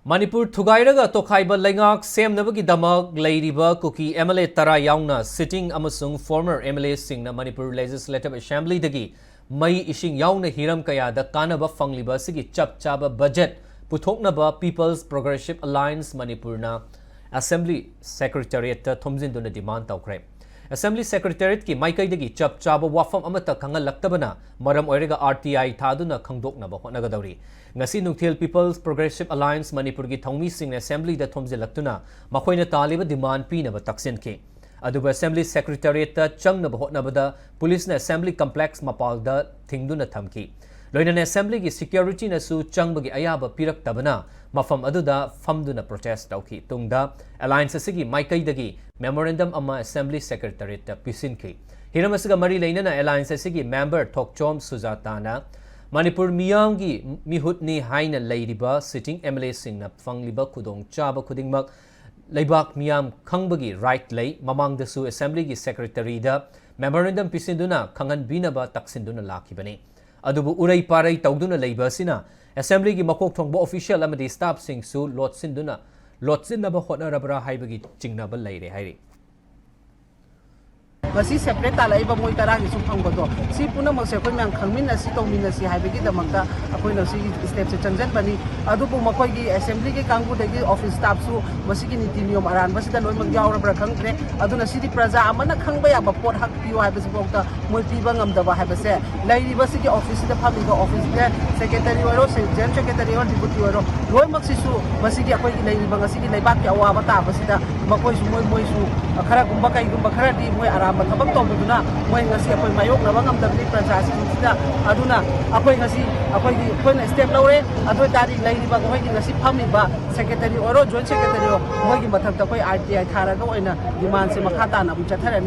Manipur Thugairaga Tokhaiba Lengak Sem Nabaki Damak Lairiba Kuki MLA Tara Yauna sitting Amasung former MLA Singna Manipur Legislative Assembly Dagi Mai Ishing Yauna Hiram Kaya the Kanaba Fangliba Sigi Chap Chaba budget Puthoknaba People's Progressive Alliance Manipurna Assembly Secretariat Thomzinduna demand Taukre. Assembly Secretariat ki Maikai Dagi Chap Chaba Wafam Amata Kangal Laktabana Maram Oirega RTI Taduna Kangdoknaba Honagadauri. Ngasi Nukthil People's Progressive Alliance Manipur ki Thongmi Singh Assembly da Thomzilaktuna Makoina Taliba demand Pinaba Taksin ki. Aduba Assembly Secretariat Changnaba Hotnabada Police na Assembly Complex Mapalda Thingduna Thamki. Loinan Assembly ki security na su changbagi ayaba pirak tabana mafam aduda famduna protest tauki tungda alliance asigi maikai dagi memorandum ama Assembly Secretariat pisinki. Hiramasiga mari lainana alliance asigi member Thokchom Sujatana Manipur Miyamgi Mihutni Haina Lairiba sitting MLA Singna Fangliba Kudong Chaba Kudingmak Laibak Miyam Kangbagi right lay Mamang the Su Assembly ki Secretary da memorandum pisinduna Kangan Binaba Taksinduna Lakibani. Adubu Uray Paray Tauduna Laibasina Assembly ki Makok Tongbo official amadi staff sing su Lotsinduna Lotsinaba Hotna Rabra Haibagi Chingnaba Laire Hairi. Masi separate alaiba moi taragi sumphang bodo si puna mo se koi mang khangmin na si tongmin na si haibegi damakta akoi na si step se changjan bani adu bu makoi gi assembly gi kangbu degi office staff su masi gi niti niyom aran basi da loi mang yaw rabra khangre adu na si di praja amana khangba ya ba pot hak piu haibesi bokta moi pi bangam da ba haibese lairi basi gi office da phami ga office de secretary waro se gen secretary waro deputy waro loi mak si su masi gi akoi gi lairi bang si gi laibak ya wa ba ta basi da makoi su moi su khara gumba kai gumba khara di moi aram Kabang tong duna, moi ngasi apoy mayok na bangam dabli prasasi sida aduna apoy ngasi apoy na step laure apoy tari lairi ba moi ngasi phami ba secretary oro joint secretary moi gi mathak ta koi RTI thara ga oina demand se makha ta na bu chatharani